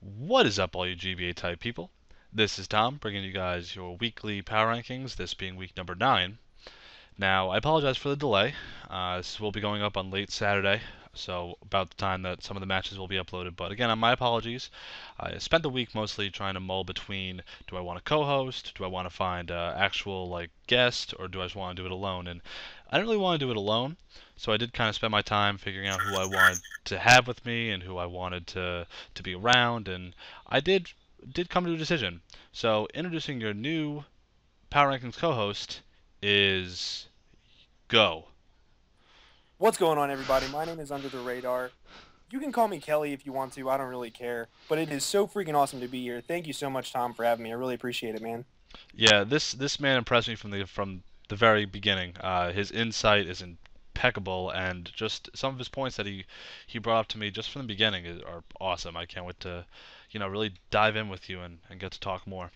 What is up, all you GBA type people? This is Tom, bringing you guys your weekly power rankings, this being week number 9. Now, I apologize for the delay. This will be going up on late Saturday, so about the time that some of the matches will be uploaded. But again, my apologies. I spent the week mostly trying to mull between, do I want to co-host, do I want to find actual guest, or do I just want to do it alone? And I didn't really want to do it alone, so I did kind of spend my time figuring out who I wanted to have with me and who I wanted to be around, and I did come to a decision. So introducing your new Power Rankings co-host is Go. What's going on, everybody? My name is Under the Radar. You can call me Kelly if you want to. I don't really care. But it is so freaking awesome to be here. Thank you so much, Tom, for having me. I really appreciate it, man. Yeah, this man impressed me from the very beginning. His insight is impeccable, and just some of his points that he brought up to me just from the beginning are awesome. I can't wait to, really dive in with you and get to talk more.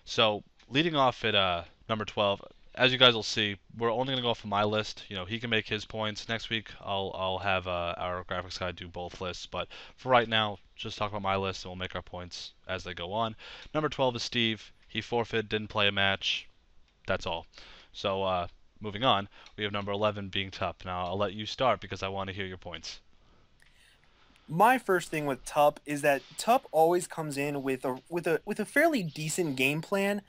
So leading off at number 12, as you guys will see, we're only gonna go off of my list. He can make his points. Next week, I'll have our graphics guy do both lists. But for right now, just talk about my list, and we'll make our points as they go on. Number 12 is Steve. He forfeited, didn't play a match. That's all. So moving on, we have number 11 being Tup. Now I'll let you start because I want to hear your points. My first thing with Tup is that Tup always comes in with a fairly decent game plan.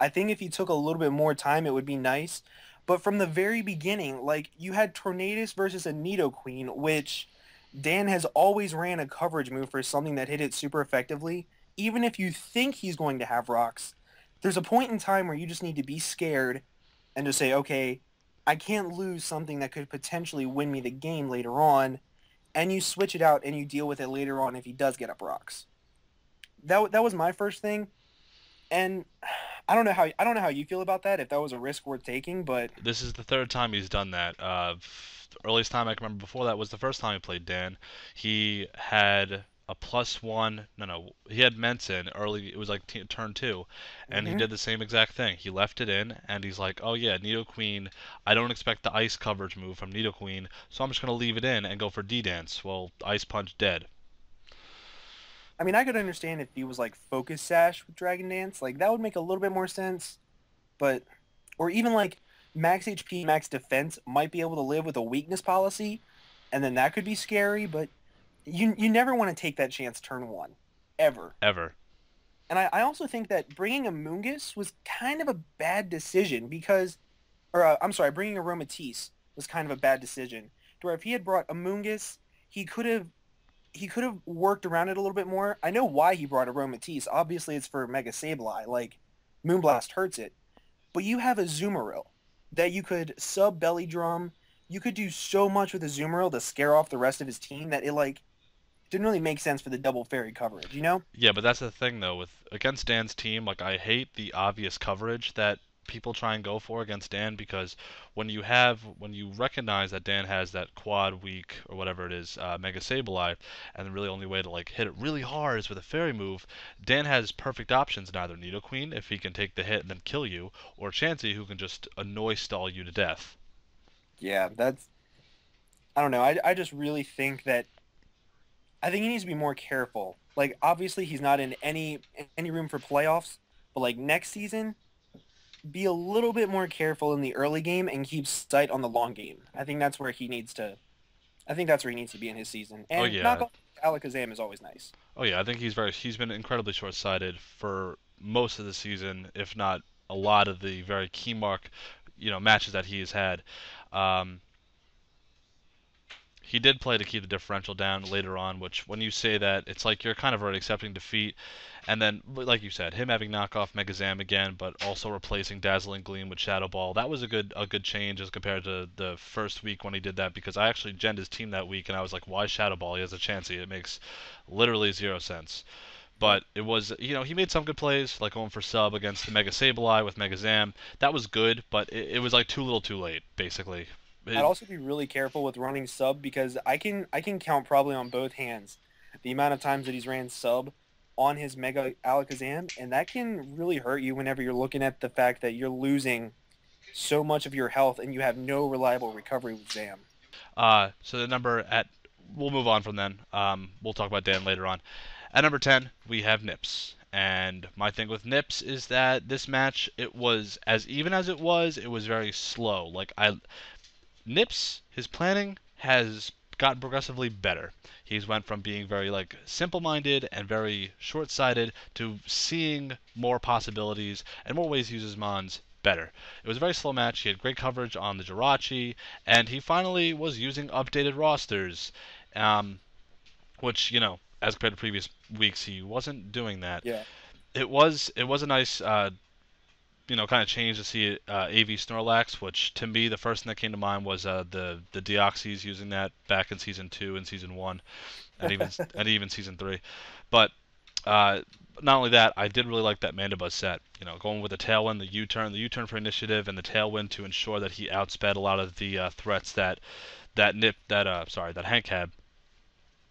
I think if he took a little bit more time, it would be nice. But from the very beginning, you had Tornadus versus a Nidoqueen, which Dan has always ran a coverage move for something that hit it super effectively. Even if you think he's going to have rocks, there's a point in time where you just need to be scared and just say, okay, I can't lose something that could potentially win me the game later on, and you switch it out and you deal with it later on if he does get up rocks. That was my first thing, and I don't know how you feel about that, if that was a risk worth taking, but This is the third time he's done that. The earliest time I can remember before that was the first time he played Dan. He had a +1. No, he had Menson early. It was like turn two, and he mhm. did the same exact thing. He left it in, and he's like, "Oh yeah, Nidoqueen. I don't expect the ice coverage move from Nidoqueen, so I'm just gonna leave it in and go for D Dance." Well, Ice Punch dead. I mean, I could understand if he was like Focus Sash with Dragon Dance, like that would make a little bit more sense, but or even like max HP, max defense might be able to live with a weakness policy, and then that could be scary, but you never want to take that chance turn one, ever. Ever. And I also think that bringing a Mungus was kind of a bad decision because, or I'm sorry, bringing a Romatisse was kind of a bad decision. To where if he had brought a Mungus, he could have he could have worked around it a little bit more. I know why he brought a Romatisse. Obviously, it's for Mega Sableye. Like Moonblast hurts it, but you have a Zoomeril that you could sub Belly Drum. You could do so much with a Zoomeril to scare off the rest of his team that it didn't really make sense for the double fairy coverage. You know? Yeah, but that's the thing though. With against Dan's team, I hate the obvious coverage that people try and go for against Dan because when you recognize that Dan has that quad weak or whatever it is, Mega Sableye, and the really only way to hit it really hard is with a fairy move. Dan has perfect options in either Nidoqueen if he can take the hit and then kill you, or Chansey who can just annoy stall you to death. Yeah, that's I don't know. I just really think that I think he needs to be more careful. Like obviously he's not in any room for playoffs, but like next season, be a little bit more careful in the early game and keep sight on the long game. I think that's where he needs to be in his season. Oh And knock yeah, off Alakazam is always nice. oh yeah. I think he's been incredibly short-sighted for most of the season, if not a lot of the very key mark, matches that he has had. Um, he did play to keep the differential down later on, which when you say that, it's like you're kind of already accepting defeat. And then, like you said, him having knockoff Megazam again, but also replacing Dazzling Gleam with Shadow Ball, that was a good change as compared to the first week when he did that, because I actually genned his team that week, and I was like, why Shadow Ball? He has a chance. It makes literally zero sense. Yep. But it was, he made some good plays, like going for sub against the Mega Sableye with Mega Zam. That was good, but it was like too little too late, basically. I'd It, also be really careful with running sub because I can count probably on both hands the amount of times that he's ran sub on his Mega Alakazam, and that can really hurt you whenever you're looking at the fact that you're losing so much of your health and you have no reliable recovery with Zam. so the number at we'll move on from then. We'll talk about Dan later on. At number 10, we have Nips. And my thing with Nips is that this match, it was as even as it was very slow. Nips, his planning has gotten progressively better. He's went from being very like simple-minded and very short-sighted to seeing more possibilities and more ways to use his mons better. It was a very slow match. He had great coverage on the Jirachi, and he finally was using updated rosters, um, which as compared to previous weeks, he wasn't doing that. Yeah. It was a nice kind of change to see AV Snorlax, which to me the first thing that came to mind was the Deoxys using that back in season 2 and season 1, and even season 3. But uh, not only that, I did really like that Mandibuzz set. Going with the Tailwind, the U-turn for initiative, and the Tailwind to ensure that he outsped a lot of the threats that Hank had.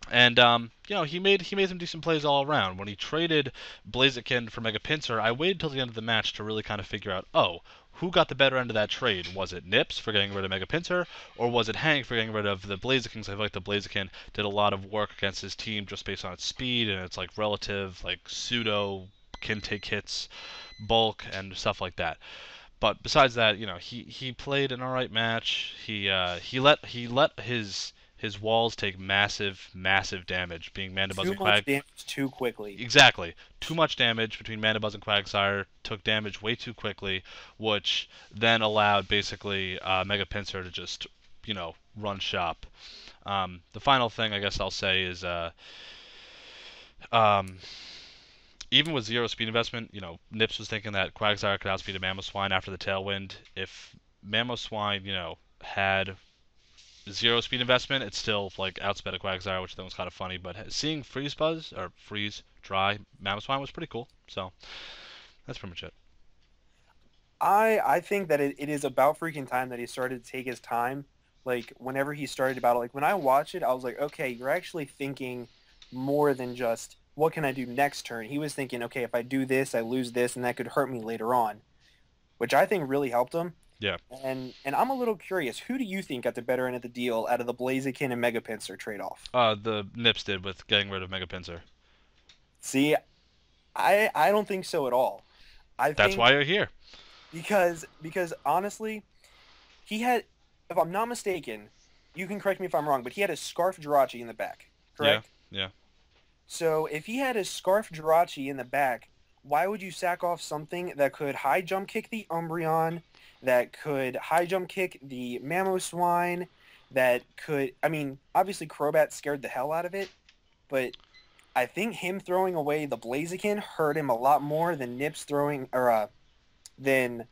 And he made some decent plays all around. When he traded Blaziken for Mega Pinsir, I waited till the end of the match to really kind of figure out, who got the better end of that trade? Was it Nips for getting rid of Mega Pinsir, or was it Hank for getting rid of the Blaziken? I feel like the Blaziken did a lot of work against his team just based on its speed and its like relative like pseudo can take hits, bulk, and stuff like that. But besides that, he played an alright match. He let his walls take massive, massive damage, being Mandibuzz Too and much Quag. damage too quickly. Exactly. Too much damage between Mandibuzz and Quagsire, took damage way too quickly, which then allowed basically Mega Pinsir to just, run shop. The final thing I guess I'll say is um, even with zero speed investment, Nips was thinking that Quagsire could outspeed a Mamoswine after the Tailwind. If Mamoswine, had zero speed investment, it's still like outsped a Quagsire, which I think was kind of funny. But seeing Freeze Buzz or Freeze Dry Mamoswine was pretty cool. So that's pretty much it. I think that it is about freaking time that he started to take his time. Like whenever he started battle, like when I watched it, I was like, okay, you're actually thinking more than just what can I do next turn. He was thinking, okay, if I do this, I lose this, and that could hurt me later on, which I think really helped him. Yeah. And I'm a little curious, who do you think got the better end of the deal out of the Blaziken and Mega Pinsir trade off? The Nips did with getting rid of Mega Pinsir. See, I don't think so at all. I That's think why you're here. because honestly, he had, if I'm not mistaken, you can correct me if I'm wrong, but he had a Scarf Jirachi in the back, Yeah. correct? Yeah. So if he had a Scarf Jirachi in the back, why would you sack off something that could high jump kick the Umbreon, that could high jump kick the Mamoswine, that could, I mean, obviously Crobat scared the hell out of it, but I think him throwing away the Blaziken hurt him a lot more than Nips throwing, or than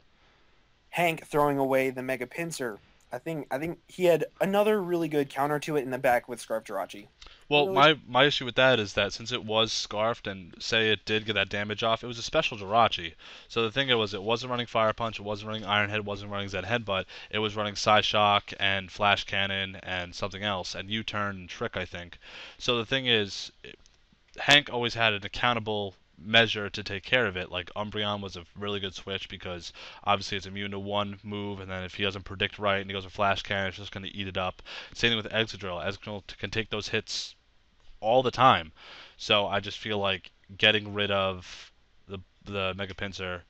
Hank throwing away the Mega Pinsir. I think he had another really good counter to it in the back with Scarf Jirachi. Well, Really? my issue with that is that since it was scarfed and say it did get that damage off, it was a special Jirachi. So the thing was, it wasn't running Fire Punch, it wasn't running Iron Head, it wasn't running Zen Headbutt. It was running Psyshock and Flash Cannon and something else, and U-turn and Trick, I think. So the thing is, Hank always had an accountable measure to take care of it. Like Umbreon was a really good switch because obviously it's immune to one move, and then if he doesn't predict right and he goes for Flash Cannon, it's just going to eat it up. Same thing with Excadrill. Excadrill can take those hits all the time. So I just feel like getting rid of the Mega Pinsir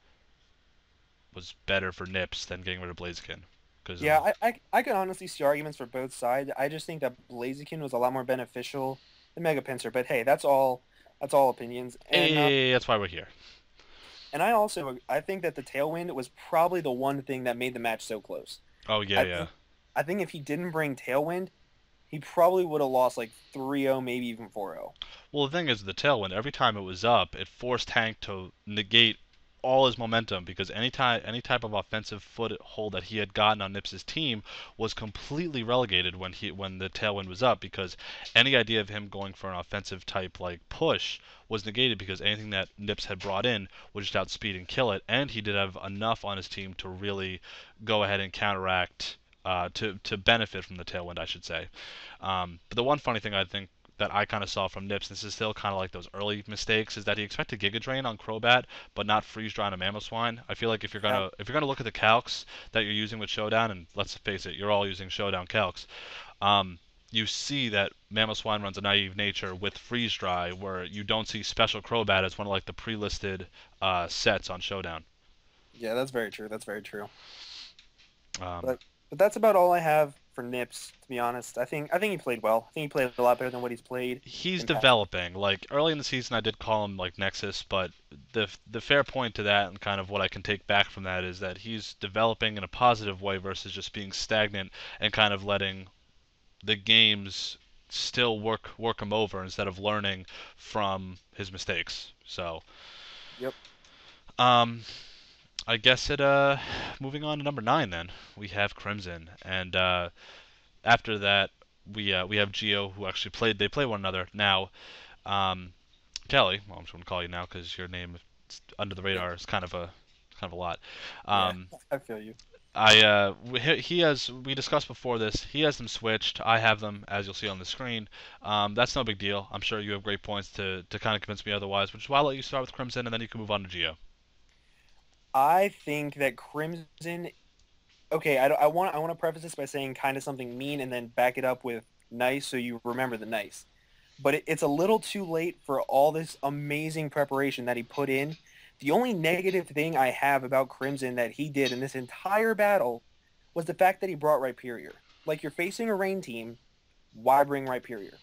was better for Nips than getting rid of Blaziken. Because Yeah, I can honestly see arguments for both sides. I just think that Blaziken was a lot more beneficial than Mega Pinsir, but hey, that's all opinions. hey, that's why we're here. And I think that the Tailwind was probably the one thing that made the match so close. Oh yeah, I yeah. think I think if he didn't bring Tailwind, he probably would have lost like 3-0, maybe even 4-0. Well, the thing is, the Tailwind, every time it was up, it forced Hank to negate all his momentum because any type of offensive foothold that he had gotten on Nips's team was completely relegated when the Tailwind was up because any idea of him going for an offensive type like push was negated because anything that Nips had brought in would just outspeed and kill it, and he did have enough on his team to really go ahead and counteract to benefit from the Tailwind, I should say. But the one funny thing I think that I kind of saw from Nips, this is still kind of like those early mistakes, is that he expected Giga Drain on Crobat, but not Freeze Dry on a Mamoswine. I feel like Yeah. if you're gonna look at the calcs that you're using with Showdown, and let's face it, you're all using Showdown calcs. Um, you see that Mamoswine runs a naive nature with freeze dry, where you don't see special Crobat as one of like the pre-listed sets on Showdown. Yeah, that's very true. That's very true. Um, But that's about all I have for Nips, to be honest. I think he played well. I think he played a lot better than what he's played he's in past. developing. Like early in the season, I did call him like Nexus, but the fair point to that and kind of what I can take back from that is that he's developing in a positive way versus just being stagnant and kind of letting the games still work him over instead of learning from his mistakes. So, Yep. um, I guess it moving on to number 9 then. We have Crimson and after that we have Geo who actually played they play one another. Now, um, Kelly, well, I'm just going to call you now cuz your name under the Yeah. radar is kind of a lot. Yeah. Um, I feel you. he has we discussed before this. He has them switched. I have them as you'll see on the screen. That's no big deal. I'm sure you have great points to kind of convince me otherwise, which is why I'll let you start with Crimson and then you can move on to Geo. I think that Crimson. Okay, I want to preface this by saying kind of something mean and then back it up with nice, so you remember the nice. But it's a little too late for all this amazing preparation that he put in. The only negative thing I have about Crimson that he did in this entire battle was the fact that he brought Rhyperior. Like, you're facing a rain team, why bring Rhyperior?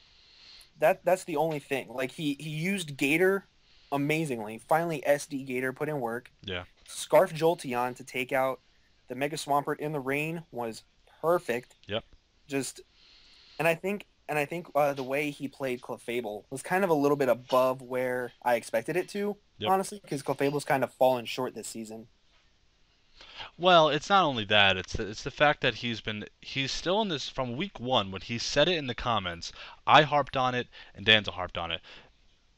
That's the only thing. Like, he used Gator amazingly. Finally, SD Gator put in work. Yeah. Scarf Jolteon to take out the Mega Swampert in the rain was perfect. Yep. Just and I think the way he played Clefable was kind of a little bit above where I expected it to, Yep. honestly, because Clefable's kind of fallen short this season. Well, it's not only that. It's the fact that he's still in this from week 1 when he said it in the comments. I harped on it and Danza harped on it.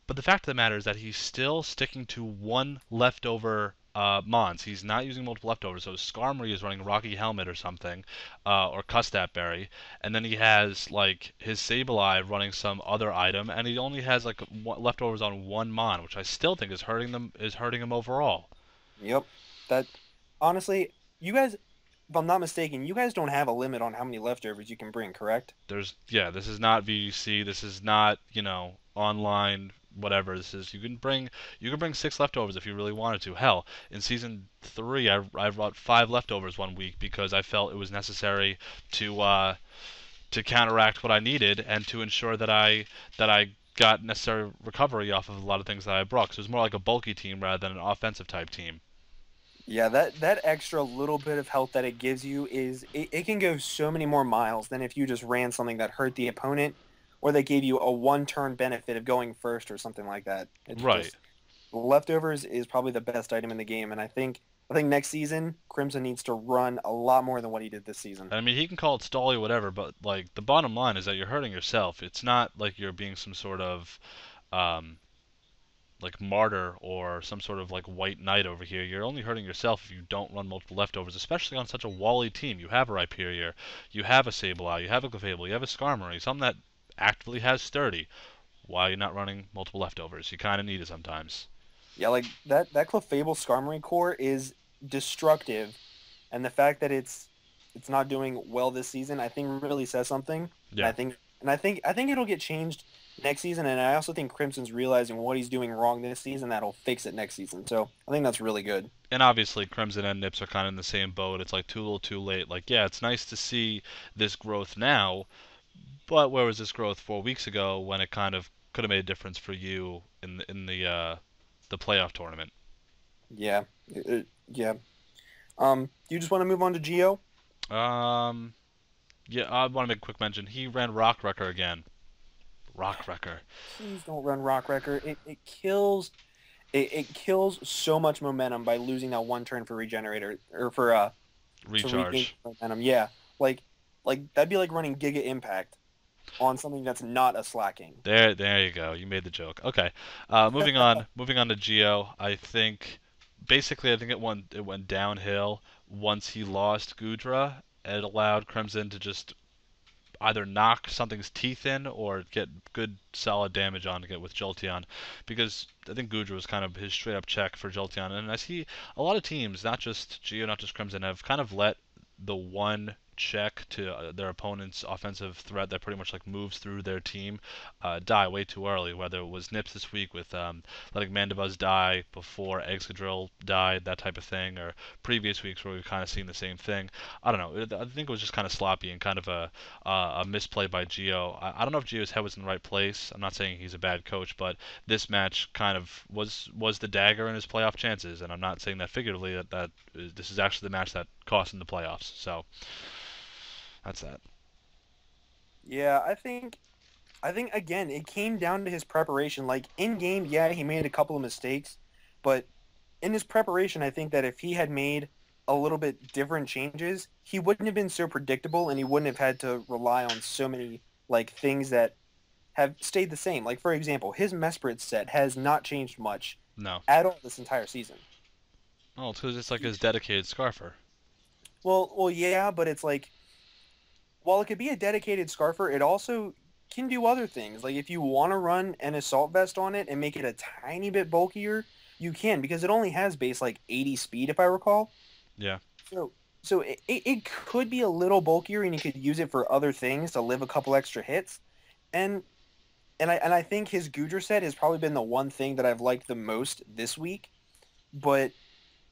But the fact of the matter is that he's still sticking to one leftover Mons. He's not using multiple leftovers. So Skarmory is running Rocky Helmet or something, or Custap Berry, and then he has like his Sableye running some other item, and he only has like leftovers on one Mon, which I still think is hurting him overall. Yep. That honestly, you guys, if I'm not mistaken, you guys don't have a limit on how many leftovers you can bring, correct? This is not VGC. This is not online whatever. This is you can bring 6 leftovers if you really wanted to. Hell, in season 3, I brought 5 leftovers one week because I felt it was necessary to to counteract what I needed and to ensure that I got necessary recovery off of a lot of things that I brought. 'Cause it was more like a bulky team rather than an offensive type team. Yeah, that extra little bit of health that it gives you it can go so many more miles than if you just ran something that hurt the opponent or they gave you a one turn benefit of going first or something like that. It's Right. just leftovers is probably the best item in the game, and I think next season Crimson needs to run a lot more than what he did this season. I mean, he can call it stally or whatever, but like the bottom line is that you're hurting yourself. It's not like you're being some sort of um, like martyr or some sort of like white knight over here. You're only hurting yourself if you don't run multiple leftovers, especially on such a wally team. You have a Rhyperior, you have a Sableye, you have a Clefable, you have a Skarmory, something that actively has sturdy. Why are you not running multiple leftovers? You kind of need it sometimes. Yeah, like that Clefable Skarmory core is destructive, and the fact that it's not doing well this season, I think really says something. And Yeah. I think it'll get changed next season. And I also think Crimson's realizing what he's doing wrong this season that'll fix it next season. So I think that's really good. And obviously, Crimson and Nips are kind of in the same boat. It's like too little, too late. Like, yeah, it's nice to see this growth now, but where was this growth 4 weeks ago when it kind of could have made a difference for you in the playoff tournament? Yeah, yeah. You just want to move on to Geo? Um, yeah, I want to make a quick mention. He ran Rock Wrecker again. Rock Wrecker. Please don't run Rock Wrecker. It kills so much momentum by losing that one turn for regenerator or for to regain Recharge. momentum. Yeah, like that'd be like running Giga Impact on something that's not a slacking. There you go. You made the joke. Okay. Moving on to Geo. I think it went downhill once he lost Gudra. It allowed Crimson to just either knock something's teeth in or get good solid damage on it with Jolteon, because I think Gudra was kind of his straight up check for Jolteon, and I see a lot of teams, not just Geo, not just Crimson, have kind of let the one check to their opponent's offensive threat that pretty much like moves through their team die way too early. Whether it was Nips this week with letting Mandibuzz die before Excadrill died, that type of thing, or previous weeks where we've kind of seen the same thing. I don't know. I think it was just kind of sloppy and kind of a misplay by Gio. I don't know if Gio's head was in the right place. I'm not saying he's a bad coach, but this match kind of was the dagger in his playoff chances, and I'm not saying that figuratively. That this is actually the match that cost him the playoffs. So that's that. Yeah, I think again it came down to his preparation. Like in game, yeah, he made a couple of mistakes, but in his preparation, I think that if he had made a little bit different changes, he wouldn't have been so predictable and he wouldn't have had to rely on so many like things that have stayed the same. Like for example, his Mesprit set has not changed much No. at all this entire season. Oh, it's because it's like his dedicated scarfer. Well, yeah, but it's like while it could be a dedicated scarfer, it also can do other things. Like if you want to run an assault vest on it and make it a tiny bit bulkier, you can because it only has base like 80 speed if I recall. Yeah. So it could be a little bulkier and you could use it for other things to live a couple extra hits. And and I think his Goodra set has probably been the one thing that I've liked the most this week. But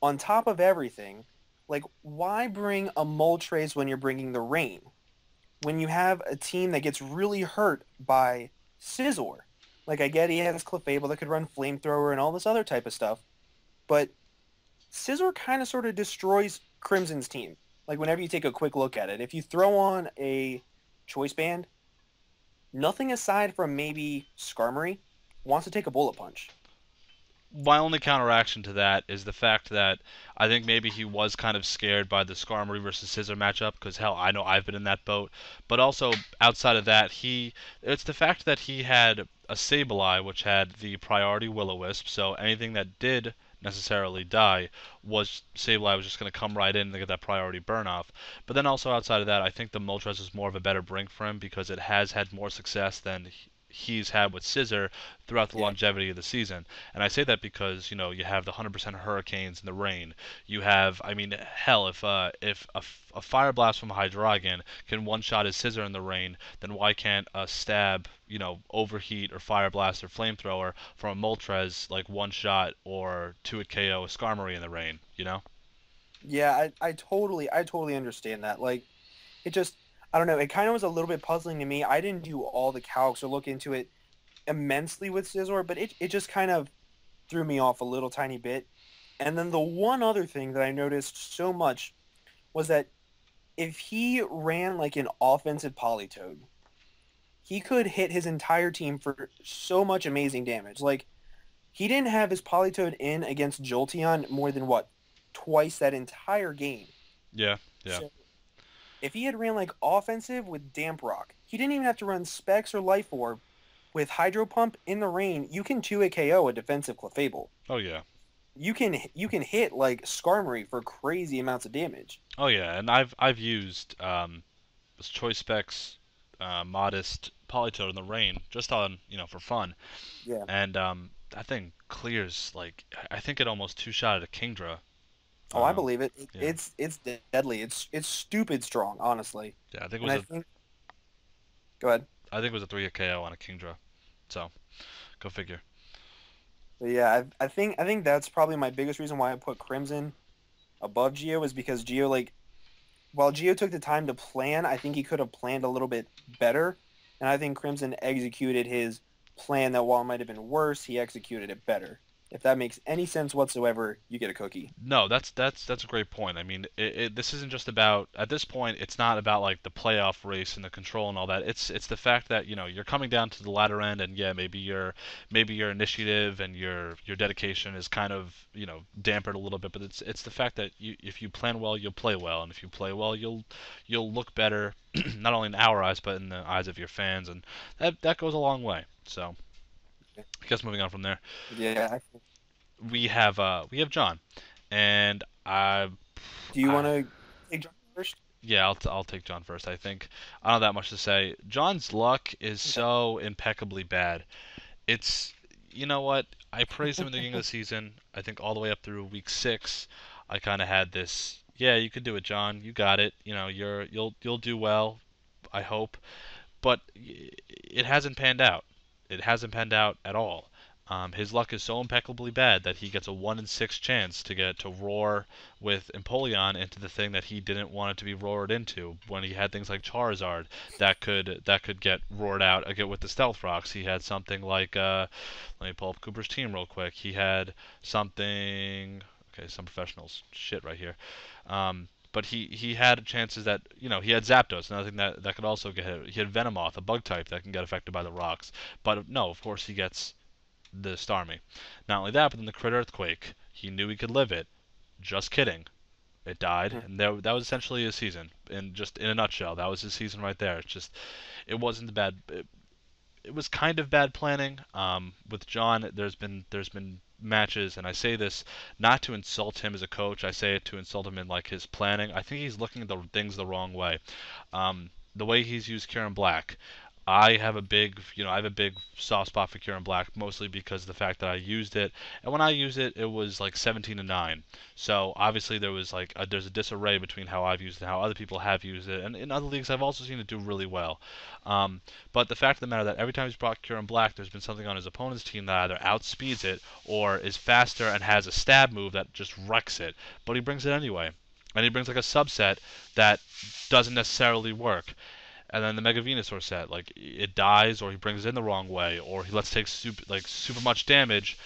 on top of everything, like why bring a Moltres when you're bringing the rain? When you have a team that gets really hurt by Scizor. Like I get he has Clefable that could run Flamethrower and all this other type of stuff, but Scizor kind of sort of destroys Crimson's team. Like whenever you take a quick look at it, if you throw on a Choice Band, nothing aside from maybe Skarmory wants to take a Bullet Punch. My only counteraction to that is the fact that I think maybe he was kind of scared by the Skarmory versus Scissor matchup because hell, I know I've been in that boat. But also outside of that, it's the fact that he had a Sableye which had the priority Will-O-Wisp, so anything that did necessarily die was Sableye was just going to come right in and get that priority burn off. But then also outside of that, I think the Moltres is more of a better brink for him because it has had more success than he's had with Scissor throughout the Yeah. longevity of the season. And I say that because you have the 100% hurricanes and the rain. You have, I mean, hell, if a fire blast from a Hydreigon can one shot his Scissor in the rain, then why can't a stab, overheat or fire blast or flamethrower from a Moltres like one shot or two at KO a Skarmory in the rain? You know? Yeah, I totally understand that. Like it just I don't know, it kind of was a little bit puzzling to me. I didn't do all the calcs or look into it immensely with Scizor, but it just kind of threw me off a little tiny bit. And then the one other thing that I noticed so much was that if he ran like an offensive Politoed, he could hit his entire team for so much amazing damage. Like he didn't have his Politoed in against Jolteon more than what twice that entire game. Yeah, yeah. So if he had ran like offensive with Damp Rock, he didn't even have to run Specs or Life Orb. With Hydro Pump in the rain, you can 2 a KO a defensive Clefable. Oh yeah. You can hit like Skarmory for crazy amounts of damage. Oh yeah, and I've used choice specs, modest Politoed in the rain just on for fun, Yeah. and that thing clears like I think it almost two shot at a Kingdra. Oh, I believe it. Yeah, It's deadly. It's stupid strong, honestly. yeah. And I think go ahead. I think it was a 3 KO on a Kingdra. So go figure. But yeah, I think that's probably my biggest reason why I put Crimson above Geo is because Geo like while Geo took the time to plan, I think he could have planned a little bit better. And I think Crimson executed his plan that while it might have been worse, he executed it better. If that makes any sense whatsoever, you get a cookie. No, that's a great point. I mean, this isn't just about at this point. It's not about like the playoff race and the control and all that. It's the fact that you're coming down to the latter end, and yeah, maybe your initiative and your dedication is kind of dampened a little bit. But it's the fact that if you plan well, you'll play well, and if you play well, you'll look better, not only in our eyes but in the eyes of your fans, and that goes a long way. So I guess moving on from there, Yeah. we have John. And Do you want I to take John first? yeah, I'll take John first. I think I don't have that much to say. John's luck is Okay. so impeccably bad. It's you know what? I praised him in the beginning of the season. I think all the way up through week 6, I kind of had this. yeah, you could do it, John. You got it. You know, you'll do well, I hope. But it hasn't panned out. It hasn't panned out at all. His luck is so impeccably bad that he gets a 1 in 6 chance to get to roar with Empoleon into the thing that he didn't want it to be roared into. When he had things like Charizard that could get roared out again with the Stealth Rocks. He had something like let me pull up Cooper's team real quick. He had something. Okay, some professionals shit right here. But he had chances that he had Zapdos, another thing that could also get hit. He had Venomoth, a bug type that can get affected by the rocks. But no, of course he gets the Starmie. Not only that, but then the Crit Earthquake. He knew he could live it. Just kidding. It died, Mhm. and that was essentially his season. And just in a nutshell, that was his season right there. It's just it wasn't the bad. It was kind of bad planning. With John, there's been matches, and I say this not to insult him as a coach. I say it to insult him in like his planning. I think he's looking at the things the wrong way. The way he's used Kieran Black. I have a big soft spot for Kieran Black, mostly because of the fact that I used it, and when I used it, it was like 17 to 9. So obviously there's a disarray between how I've used it and how other people have used it, and in other leagues I've also seen it do really well. Um, but the fact of the matter that every time he's brought Kieran Black, there's been something on his opponent's team that either outspeeds it or is faster and has a stab move that just wrecks it. But he brings it anyway, and he brings like a subset that doesn't necessarily work. And then the Mega Venusaur set, like it dies, or he brings it in the wrong way, or he lets take super much damage,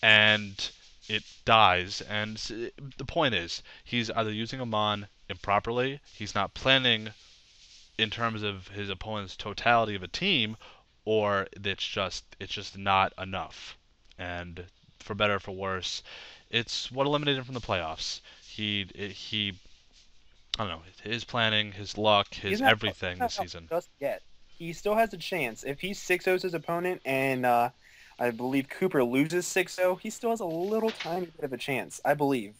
and it dies. And the point is, he's either using a mon improperly, he's not planning in terms of his opponent's totality of a team, or it's just not enough. And for better or for worse, it's what eliminated him from the playoffs. He I don't know, his planning, his luck, his He's everything not this out season. just yet. He still has a chance. If he 6-0s his opponent and I believe Cooper loses 6-0, he still has a little tiny bit of a chance, I believe.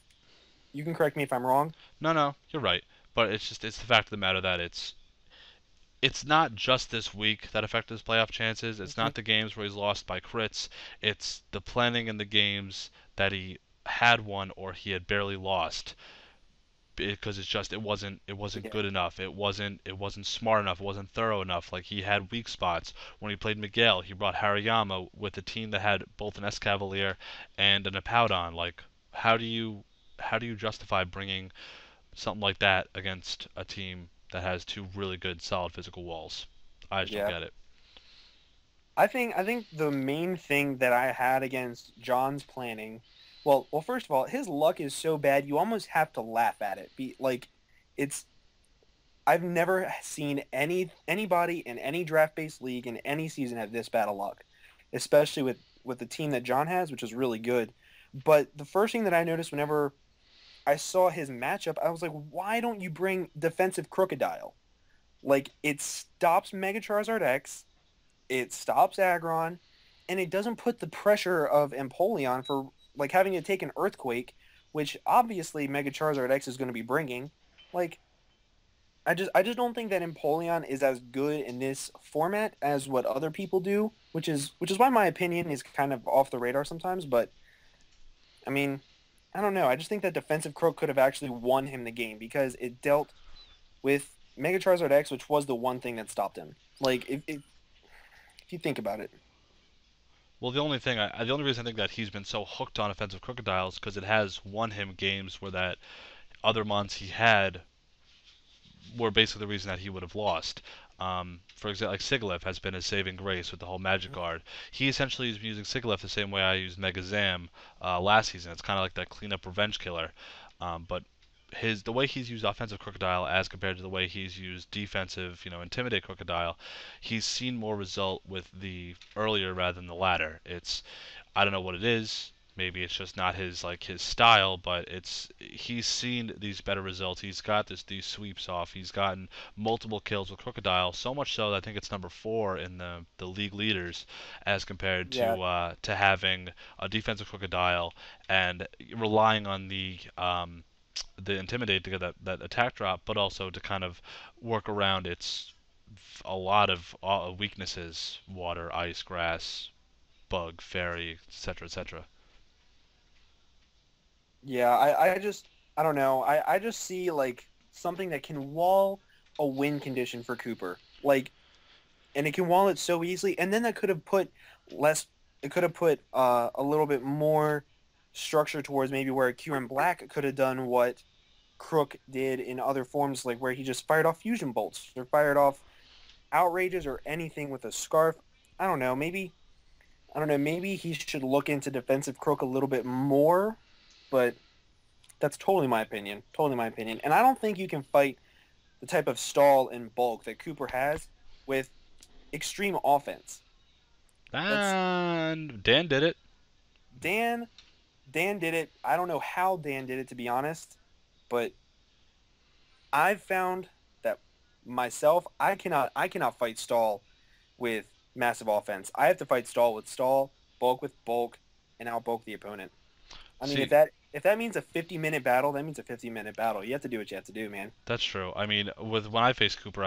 You can correct me if I'm wrong. No, no, you're right. But it's the fact of the matter that it's not just this week that affected his playoff chances. It's Mhm. not the games where he's lost by crits. It's the planning in the games that he had won or he had barely lost because it wasn't Yeah. good enough. It wasn't smart enough. It wasn't thorough enough. Like he had weak spots when he played Miguel. He brought Hariyama with a team that had both an Escavalier and an Apoudon. Like how do you how do you justify bringing something like that against a team that has two really good solid physical walls? I just don't Yeah. get it. I think the main thing that I had against John's planning, well, first of all, his luck is so bad you almost have to laugh at it. Be like, it's I've never seen anybody in any draft-based league in any season have this bad of luck, especially with the team that John has, which is really good. But the first thing that I noticed whenever I saw his matchup, I was like, why don't you bring defensive Crocodile? Like it stops Mega Charizard X, it stops Aggron, and it doesn't put the pressure of Empoleon for like having to take an Earthquake, which obviously Mega Charizard X is going to be bringing. Like I just don't think that Empoleon is as good in this format as what other people do, which is why my opinion is kind of off the radar sometimes. But I mean, I don't know. I just think that defensive Croak could have actually won him the game because it dealt with Mega Charizard X, which was the one thing that stopped him. Like if you think about it, Well, the only reason I think that he's been so hooked on offensive crocodiles because it has won him games where that other mons he had were basically the reason that he would have lost. For example, like Sigilyph has been his saving grace with the whole Magic Guard. He essentially is using Sigilyph the same way I used Mega Zam last season. It's kind of like that cleanup revenge killer. But the way he's used offensive crocodile as compared to the way he's used defensive, intimidate crocodile, he's seen more result with the earlier rather than the latter. I don't know what it is. Maybe it's just not his style, but he's seen these better results. He's got these sweeps off. He's gotten multiple kills with Crocodile, so much so that I think it's number 4 in the league leaders, as compared yeah, to having a defensive Crocodile and relying on the intimidate to get that attack drop, but also to kind of work around its a lot of weaknesses: water, ice, grass, bug, fairy, etc., etc. yeah. I just I don't know. I just see like something that can wall a win condition for Cooper. Like, and it can wall it so easily. And then that could have put less. It could have put a little bit more structure towards maybe where Kieran Black could have done what Crook did in other forms, like where he just fired off fusion bolts or fired off outrages or anything with a scarf. I don't know. Maybe I don't know. Maybe he should look into defensive Crook a little bit more, but that's totally my opinion. Totally my opinion. And I don't think you can fight the type of stall and bulk that Cooper has with extreme offense. That's And Dan did it. Dan. Dan did it. I don't know how Dan did it, to be honest, but I've found that myself, I cannot fight stall with massive offense. I have to fight stall with stall, bulk with bulk, and outbulk the opponent. I mean, See, if that means a 50-minute battle, that means a 50-minute battle. You have to do what you have to do, man. that's true. I mean, with when I faced Cooper,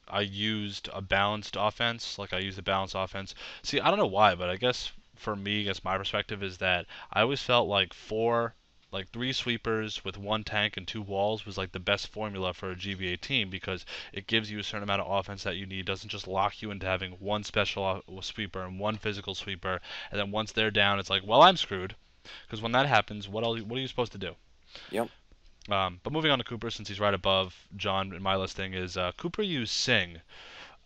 I used a balanced offense. Like I used a balanced offense. See, I don't know why, but I guess for me, I guess my perspective is that I always felt like three sweepers with one tank and two walls was like the best formula for a GBA team because it gives you a certain amount of offense that you need. It doesn't just lock you into having one special sweeper and one physical sweeper, and then once they're down, it's like, well, I'm screwed. Because when that happens, what are you supposed to do? Yep. But moving on to Cooper, since he's right above John in my listing, is Cooper used Sing.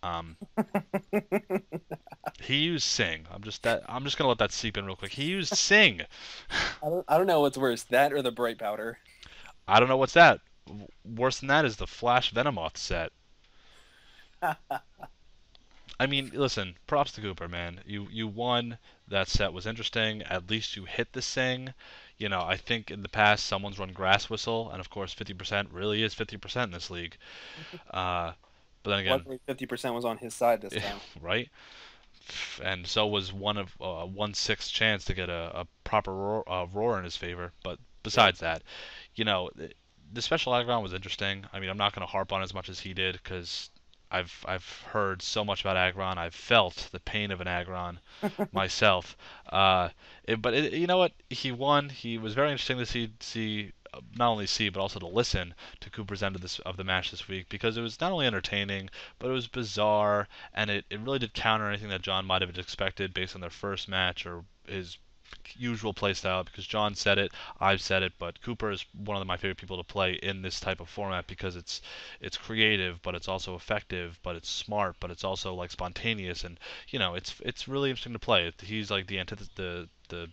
Um, he used Sing. I'm just gonna let that seep in real quick. He used Sing. I don't know what's worse, that or the bright powder. I don't know what's that. Worse than that is the Flash Venomoth set. I mean, listen, props to Cooper, man. You won. That set was interesting. At least you hit the Sing. You know, I think in the past someone's run Grass Whistle, and of course 50% really is 50% in this league. Uh, but then again, Luckily, 50% was on his side this time. right? And so was one of 1/6 chance to get a proper roar in his favor. But Yep. besides that, you know, the special aggron was interesting. I mean, I'm not going to harp on as much as he did because I've heard so much about aggron. I've felt the pain of an aggron myself. You know what? He won. He was very interesting to see not only see but also to listen to Cooper's end of the match this week because it was not only entertaining but it was bizarre and it really did counter anything that John might have expected based on their first match or his usual play style because John said it, I've said it, but Cooper is one of my favorite people to play in this type of format because it's creative, but it's also effective, but it's smart, but it's also like spontaneous, and you know it's really interesting to play. He's like the antithesis, the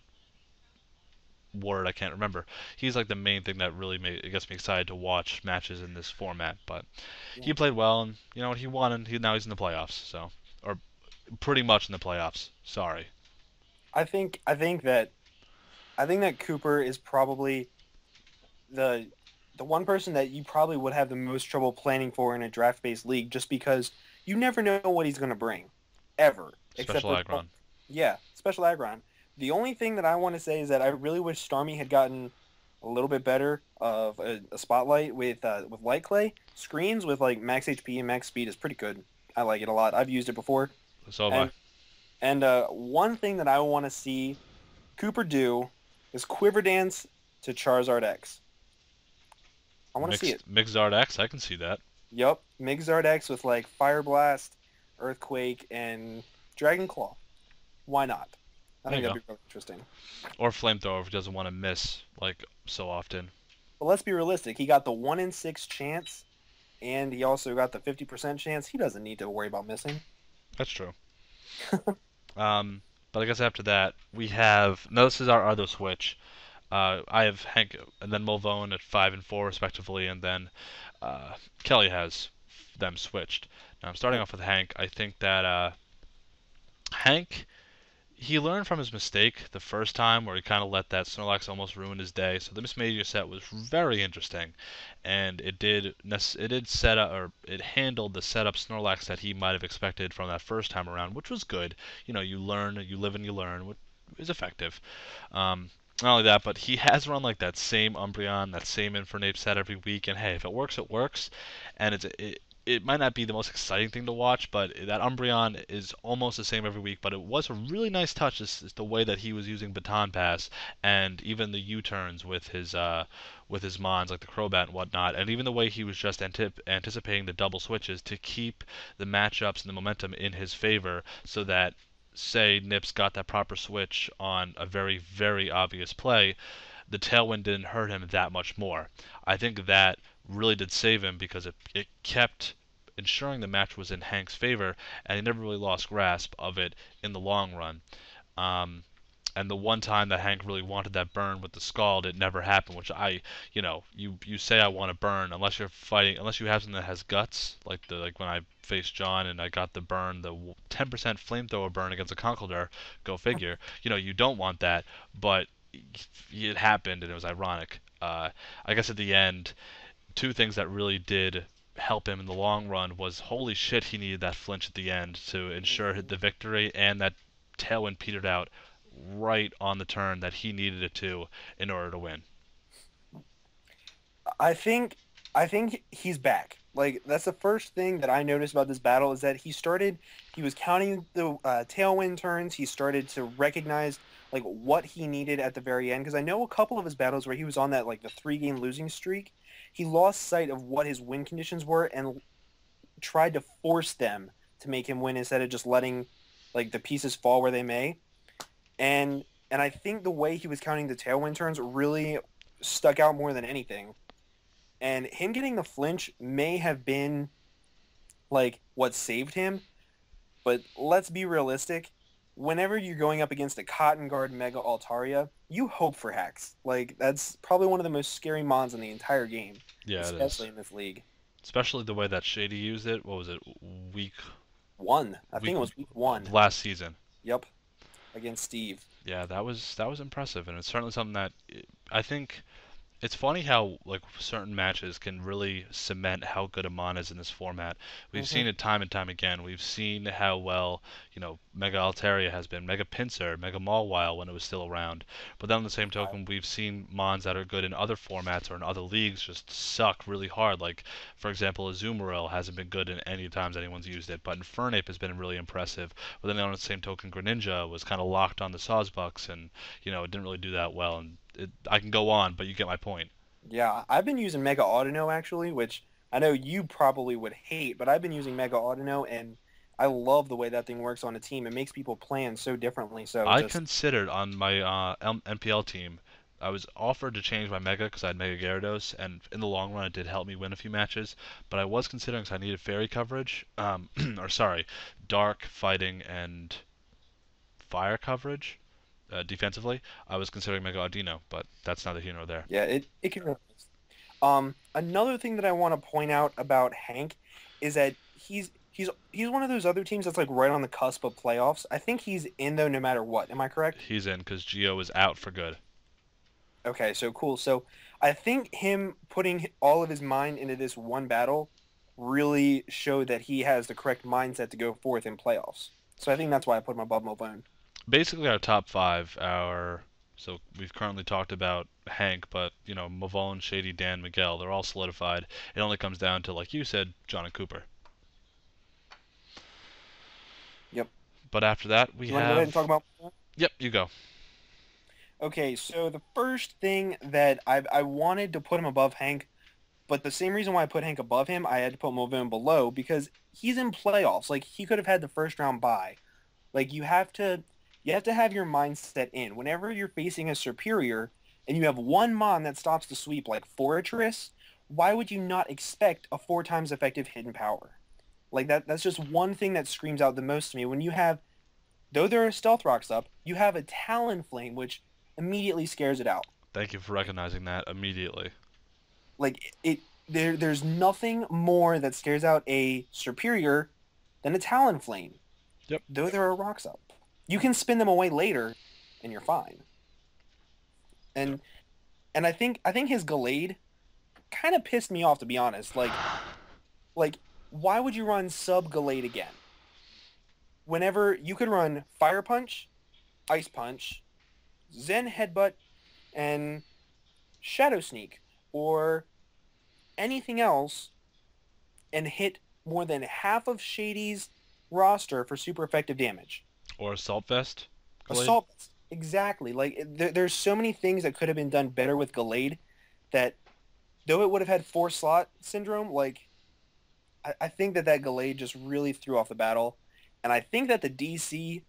word I can't remember. He's like the main thing that really gets me excited to watch matches in this format. But Yeah. he played well, and you know he won, and now he's in the playoffs. So, or pretty much in the playoffs. Sorry, I think that Cooper is probably the the one person that you probably would have the most trouble planning for in a draft-based league just because you never know what he's going to bring ever except special for aggron. yeah, special aggron. The only thing that I want to say is that I really wish Starmie had gotten a little bit better of a spotlight with light clay. Screens with like max HP and max speed is pretty good. I like it a lot. I've used it before. So have I. And one thing that I want to see Cooper do is quiver dance to Charizard X. I want to see it. Mixed Zard X, I can see that. Yup, Migzard X with like Fire Blast, Earthquake, and Dragon Claw. Why not? I There think you that'd go. be really interesting. Or flamethrower if he doesn't want to miss like so often. But let's be realistic. He got the 1 in 6 chance, and he also got the 50% chance. He doesn't need to worry about missing. That's true. Um, but I guess after that we have no. This is our other switch. I have Hank and then Mulvone at 5 and 4 respectively, and then Kelly has them switched. Now I'm starting Yep. off with Hank. I think that Hank he learned from his mistake the first time where he kind of let that Snorlax almost ruin his day. So the Miss Major set was very interesting, and it did set up or it handled the setup Snorlax that he might have expected from that first time around, which was good. You know, you learn, you live and you learn, which is effective. Not only that, but he has run that same Umbreon, that same Infernape set every week, and hey, if it works, it works. And it might not be the most exciting thing to watch, but that Umbreon is almost the same every week. But it was a really nice touch, is the way that he was using baton pass and even the U-turns with his mons like the Crobat and whatnot, and even the way he was just anticipating the double switches to keep the matchups and the momentum in his favor, so that say Nips got that proper switch on a very very obvious play, the tailwind didn't hurt him that much more. I think that really did save him because it kept ensuring the match was in Hank's favor, and he never really lost grasp of it in the long run. Um, and the one time that Hank really wanted that burn with the Scald, it never happened. Which you say I want to burn unless you're fighting, unless you have something that has guts, like when I faced John and I got the burn, the 10% flamethrower burn against a Conkeldurr. Go figure. You don't want that, but it happened and it was ironic. I guess at the end, two things that really did help him in the long run was holy shit he needed that flinch at the end to ensure the victory, and that tailwind petered out right on the turn that he needed it to in order to win. I think I think he's back. Like that's the first thing that I noticed about this battle is that he was counting the tailwind turns. He started to recognize like what he needed at the very end because I know a couple of his battles where he was on that like the 3 game losing streak, he lost sight of what his win conditions were and tried to force them to make him win instead of just letting like the pieces fall where they may. And I think the way he was counting the tailwind turns really stuck out more than anything. And him getting the flinch may have been like what saved him, but let's be realistic. Whenever you're going up against a Cotton Guard Mega Altaria, you hope for hacks. Like that's probably one of the most scary mons in the entire game, Yeah, it is. especially in this league. Especially the way that Shady used it. What was it? Week One, I week think it was week one. of last season. Yep, against Steve. Yeah, that was impressive, and it's certainly something that I think. It's funny how like certain matches can really cement how good a mon is in this format. We've Hmm. seen it time and time again. We've seen how well, Mega Altaria has been, Mega Pinsir, Mega Mawile when it was still around. But then on the same token, we've seen mons that are good in other formats or in other leagues just suck really hard. Like, for example, Azumarill hasn't been good in any times anyone's used it, but Infernape has been really impressive. But then on the same token, Greninja was kind of locked on the Sawsbucks and, it didn't really do that well. And I can go on, but you get my point. Yeah, I've been using Mega Autono actually, which I know you probably would hate, but I've been using Mega Autono and I love the way that thing works on a team. It makes people plan so differently. So I just considered on my MPL team, I was offered to change my Mega because I had Mega Gyarados, and in the long run it did help me win a few matches. But I was considering, because I needed Fairy coverage, or sorry, Dark, Fighting, and Fire coverage defensively. I was considering Mega Audino, but that's neither here nor there. yeah, it can. Another thing that I want to point out about Hank is that he's one of those other teams that's like right on the cusp of playoffs. I think he's in though no matter what. Am I correct? He's in because Geo is out for good. Okay, so cool. So I think him putting all of his mind into this one battle really showed that he has the correct mindset to go forth in playoffs. So I think that's why I put him above Malone. Basically, our top five, so we've currently talked about Hank, but Mavone, Shady, Dan, Miguel, they're all solidified. It only comes down to, like you said, John and Cooper. Yep. But after that, we You want to go ahead and talk have. about? Yep, you go. Okay, so the first thing that I wanted to put him above Hank, but the same reason why I put Hank above him, I had to put Malone below because he's in playoffs. Like he could have had the first round bye. Like you have to have your mindset in. Whenever you're facing a superior and you have one mon that stops the sweep like Fortress, why would you not expect a 4 times effective hidden power? Like that's just one thing that screams out the most to me. When you have though there are stealth rocks up, you have a Talonflame which immediately scares it out. Thank you for recognizing that immediately. Like there's nothing more that scares out a superior than a Talonflame. Yep. Though there are rocks up. You can spin them away later and you're fine. Yep. And I think his Gallade kind of pissed me off to be honest. Like why would you run sub Gallade again? Whenever you could run Fire Punch, Ice Punch, Zen Headbutt, and Shadow Sneak or anything else and hit more than half of Shady's roster for super effective damage. Or Assault Vest, Glade. Assault, exactly. Like there's so many things that could have been done better with Gallade that though it would have had 4 slot syndrome, like I think that Gallade just really threw off the battle. And I think that the DC,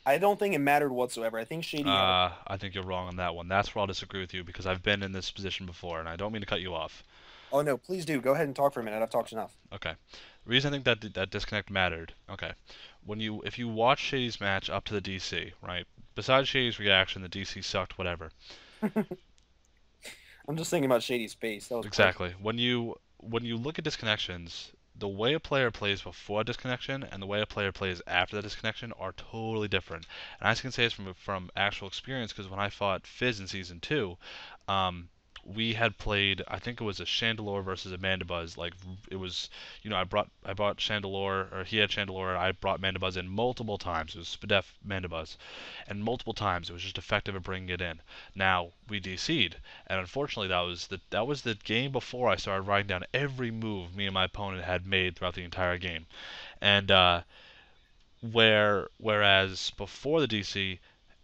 I don't think it mattered whatsoever. I think Shady had a, I think you're wrong on that one. That's where I'll disagree with you because I've been in this position before, and I don't mean to cut you off. oh no, please do. Go ahead and talk for a minute. I've talked enough. Okay. The reason I think that disconnect mattered. Okay. If you watch Shady's match up to the DC, right? Besides Shady's reaction, the DC sucked, whatever. I'm just thinking about Shady's face. That was perfect. Exactly. When you look at disconnections, the way a player plays before a disconnection and the way a player plays after the disconnection are totally different. And I can say this from actual experience because when I fought Fizz in season two, um, we had played. I think it was a Chandelure versus a Mandibuzz. Like it was, I brought Chandelure or he had Chandelure. I brought Mandibuzz in multiple times. It was Spadef Mandibuzz, and multiple times it was just effective at bringing it in. Now we DC'd, and unfortunately that was the game before I started writing down every move me and my opponent had made throughout the entire game. And whereas before the DC,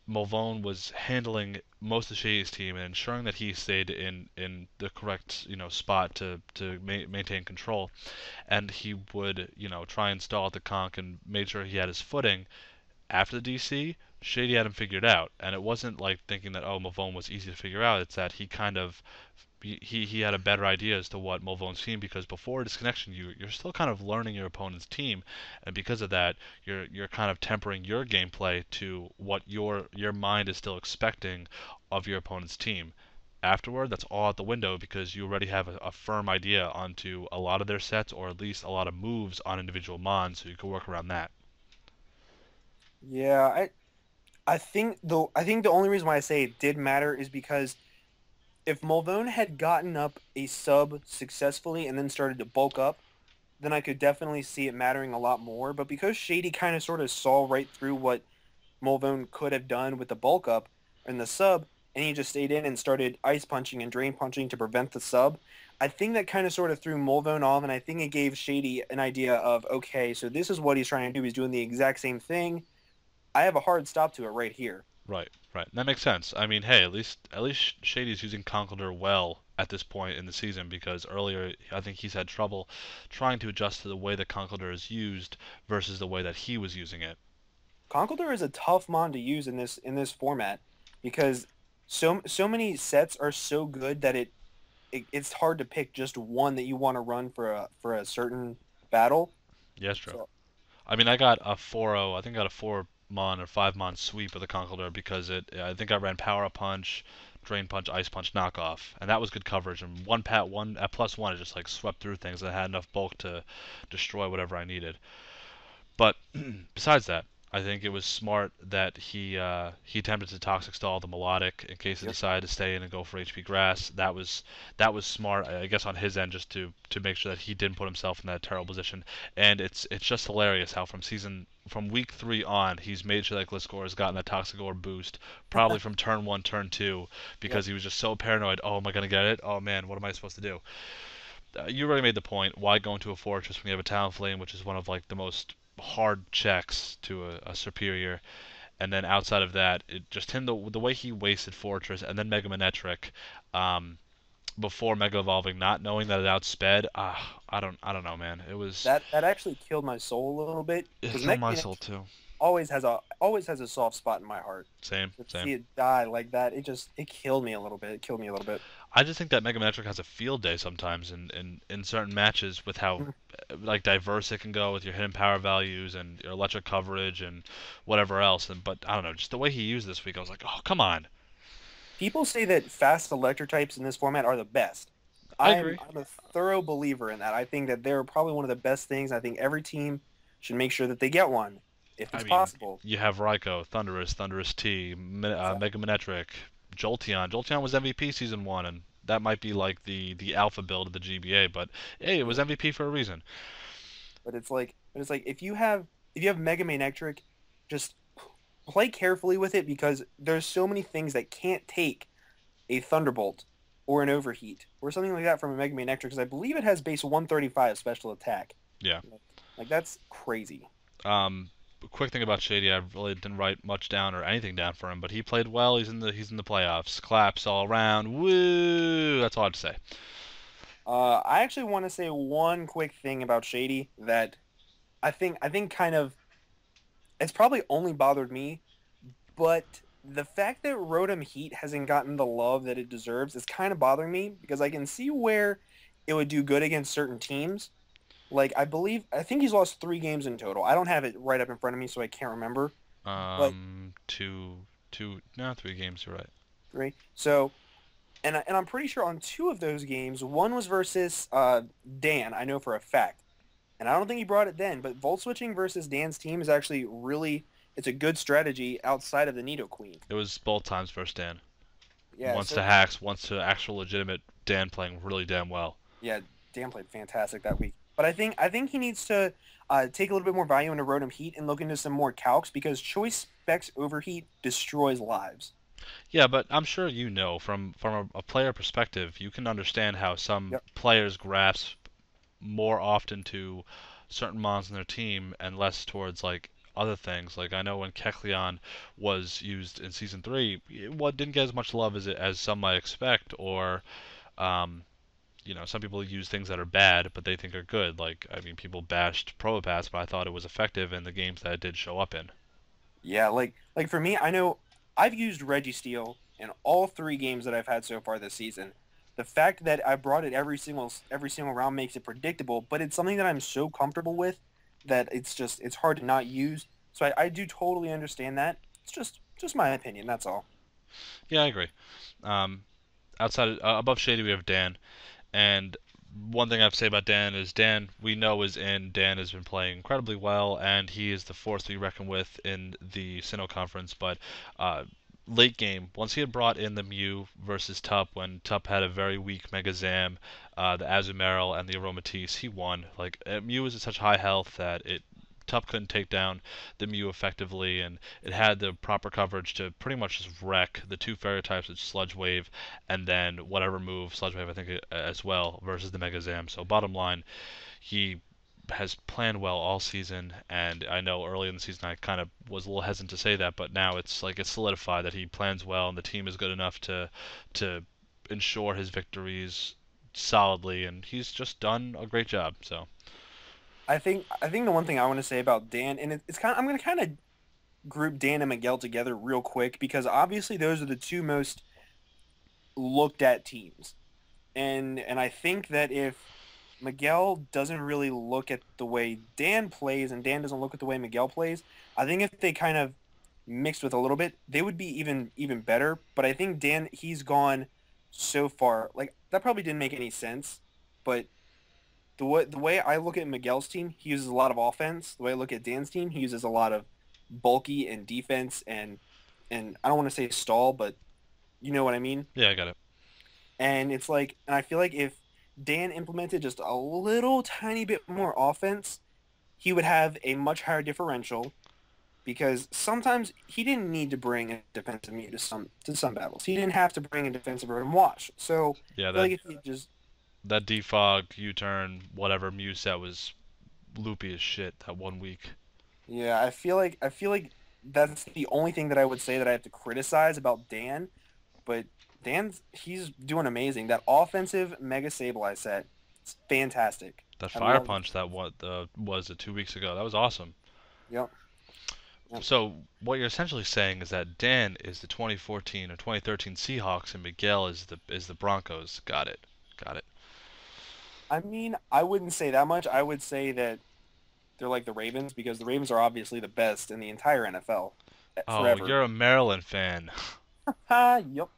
Mulvone was handling most of Shady's team and ensuring that he stayed in the correct spot to maintain control, and he would try and stall at the conk and made sure he had his footing. After the DC, Shady had him figured out, and it wasn't like thinking that Mulvone was easy to figure out. It's that he had a better idea as to what Mulvone's team, because before disconnection you're still kind of learning your opponent's team, and because of that you're kind of tempering your gameplay to what your mind is still expecting of your opponent's team. Afterward, that's all out the window because you already have a firm idea onto a lot of their sets, or at least a lot of moves on individual mons, so you can work around that. Yeah, I think the only reason why I say it did matter is because if Mulvone had gotten up a sub successfully and then started to bulk up, then I could definitely see it mattering a lot more. But because Shady kind of sort of saw right through what Mulvone could have done with the bulk up and the sub, and he just stayed in and started ice punching and drain punching to prevent the sub, I think that kind of sort of threw Mulvone off, and I think it gave Shady an idea of, okay, so this is what he's trying to do. He's doing the exact same thing. I have a hard stop to it right here. Right, right. That makes sense. I mean, hey, at least Shady's using Conkeldurr well at this point in the season, because earlier I think he's had trouble trying to adjust to the way that Conkeldurr is used versus the way that he was using it. Conkeldurr is a tough mon to use in this format because so many sets are so good that it's hard to pick just one that you want to run for a certain battle. Yes, true. So I mean, I got a 4-0. I think I got a 4 mon or 5 mon sweep with the Conkeldurr because I think I ran Power Up Punch, Drain Punch, Ice Punch, Knockoff, and that was good coverage. And one at +1, it just like swept through things. And I had enough bulk to destroy whatever I needed. But besides that, I think it was smart that he attempted to toxic stall the melodic in case he yep. decided to stay in and go for HP grass. That was smart, I guess, on his end, just to make sure that he didn't put himself in that terrible position. And it's just hilarious how from week 3 on, he's made sure that Gliscor has gotten that toxic orb boost, probably from turn 1, turn 2, because Yep. he was just so paranoid. Oh, am I gonna get it? Oh man, what am I supposed to do? You already made the point. Why go into a fortress when you have a Talonflame, which is one of like the most hard checks to a superior? And then outside of that, just him the way he wasted fortress and then Mega Manetric, um, before Mega Evolving, not knowing that it outsped. I don't know, man. That actually killed my soul a little bit It because killed Mega my Man soul too. always has a soft spot in my heart. Same, So to same. see it die like that, it killed me a little bit. It killed me a little bit. I just think that Mega Manetric has a field day sometimes in certain matches with how Mhm. like diverse it can go with your hidden power values and your electric coverage and whatever else. But I don't know, just the way he used this week, I was like, oh come on. People say that fast electric types in this format are the best. I I'm agree. I'm a thorough believer in that. I think that they're probably one of the best things. I think every team should make sure that they get one if I it's mean, possible. you have Raikou, Thundurus T, Mega Exactly. Manetric, Jolteon. Jolteon was MVP season 1, and that might be like the alpha build of the GBA, but hey, it was Yeah. MVP for a reason. But it's like if you have Mega Manectric, just play carefully with it because there's so many things that can't take a Thunderbolt or an Overheat or something like that from a Mega Manectric because I believe it has base 135 special attack. Yeah. Like that's crazy. Um, quick thing about Shady, I really didn't write much down or anything down for him, but he played well. He's in the playoffs. Claps all around. Woo! That's all I have to say. I actually want to say one quick thing about Shady that I think kind of it's probably only bothered me, but the fact that Rotom Heat hasn't gotten the love that it deserves is kind of bothering me because I can see where it would do good against certain teams. Like I think he's lost 3 games in total. I don't have it right up in front of me, so I can't remember. But No, 3 games. You're right. 3. So and I'm pretty sure on 2 of those games, one was versus Dan. I know for a fact, and I don't think he brought it then. But volt switching versus Dan's team is actually really it's a good strategy outside of the Nido Queen. It was both times versus Dan. Yeah. Once to So hacks, once to actual legitimate Dan playing really damn well. yeah, Dan played fantastic that week. But I think he needs to take a little bit more value into Rotom Heat and look into some more calcs because choice specs overheat destroys lives. Yeah, but I'm sure you know from a player perspective, you can understand how some Yep. players grasp more often to certain mons in their team and less towards like other things. Like I know when Kecleon was used in season 3, what didn't get as much love as some might expect, or um, some people use things that are bad but they think are good. Like I mean, people bashed Probopass, but I thought it was effective in the games that it did show up in. Yeah, like for me, I know I've used Registeel in all 3 games that I've had so far this season. The fact that I brought it every single round makes it predictable, but it's something that I'm so comfortable with that it's hard to not use. So I do totally understand that. It's just my opinion. That's all. Yeah, I agree. Um, above Shady, we have Dan. And one thing I have to say about Dan is Dan, we know is in. Dan has been playing incredibly well, and he is the force to be reckoned with in the Sinnoh Conference. But uh, late game, once he had brought in the Mew versus Tup, when Tup had a very weak Mega Zam, the Azumarill, and the Aromatisse, he won. Like Mew was at such high health that Tup couldn't take down the Mew effectively, and it had the proper coverage to pretty much just wreck the 2 fairy types with Sludge Wave, and then whatever move Sludge Wave I think as well versus the Mega Zam. So bottom line, he has planned well all season, and I know early in the season I kind of was a little hesitant to say that, but now it's solidified that he plans well and the team is good enough to ensure his victories solidly, and he's just done a great job. So I think the one thing I want to say about Dan, and it's kind of I'm gonna kind of group Dan and Miguel together real quick because obviously those are the 2 most looked at teams. And I think that if Miguel doesn't really look at the way Dan plays and Dan doesn't look at the way Miguel plays, I think if they kind of mixed with a little bit, they would be even better. But I think Dan he's gone so far. Like that probably didn't make any sense, but the way I look at Miguel's team, he uses a lot of offense. The way I look at Dan's team, he uses a lot of bulky and defense and I don't want to say stall, but you know what I mean. yeah, I got it. And it's like, and I feel like if Dan implemented just a little tiny bit more offense, he would have a much higher differential because sometimes he didn't need to bring a defensive mute to some battles. He didn't have to bring a defensive room wash. So Yeah, I feel that like if he just that defog U-turn whatever Mew set was loopy as shit that 1 week. yeah, I feel like that's the only thing that I would say that I have to criticize about Dan, but he's doing amazing. That offensive Mega Sableye set, it's fantastic. That I fire love it. punch that was it 2 weeks ago. That was awesome. Yep. Yep. So what you're essentially saying is that Dan is the 2014 or 2013 Seahawks and Miguel is the Broncos. Got it. Got it. I mean, I wouldn't say that much. I would say that they're like the Ravens because the Ravens are obviously the best in the entire NFL Oh, forever. you're a Maryland fan. Ha, yep.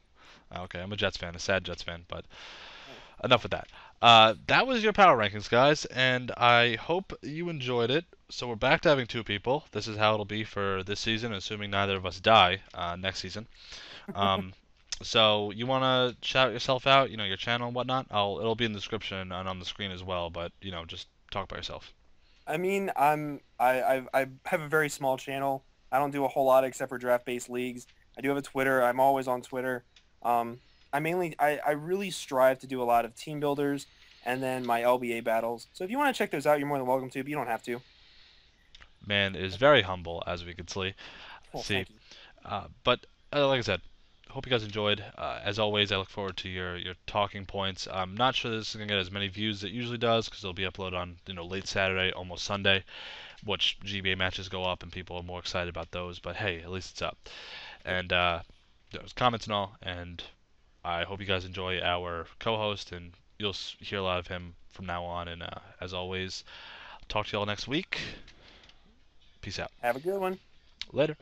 Okay, I'm a Jets fan, a sad Jets fan, but enough with that. That was your power rankings, guys, and I hope you enjoyed it. So we're back to having 2 people. This is how it'll be for this season, assuming neither of us die next season. Um, so you want to shout yourself out, your channel and whatnot? It'll be in the description and on the screen as well. But just talk about yourself. I mean, I have a very small channel. I don't do a whole lot except for draft-based leagues. I do have a Twitter. I'm always on Twitter. I really strive to do a lot of team builders and then my LBA battles. So if you want to check those out, you're more than welcome to, but you don't have to. Man is very humble, as we could see. Well, See, thank you. but like I said, hope you guys enjoyed. As always, I look forward to your talking points. I'm not sure this is gonna get as many views as it usually does because it'll be uploaded on late Saturday, almost Sunday, which GBA matches go up and people are more excited about those. But hey, at least it's up. Yep. And there's comments and all. And I hope you guys enjoy our co-host, and you'll hear a lot of him from now on. And as always, talk to y'all next week. Peace out. Have a good one. Later.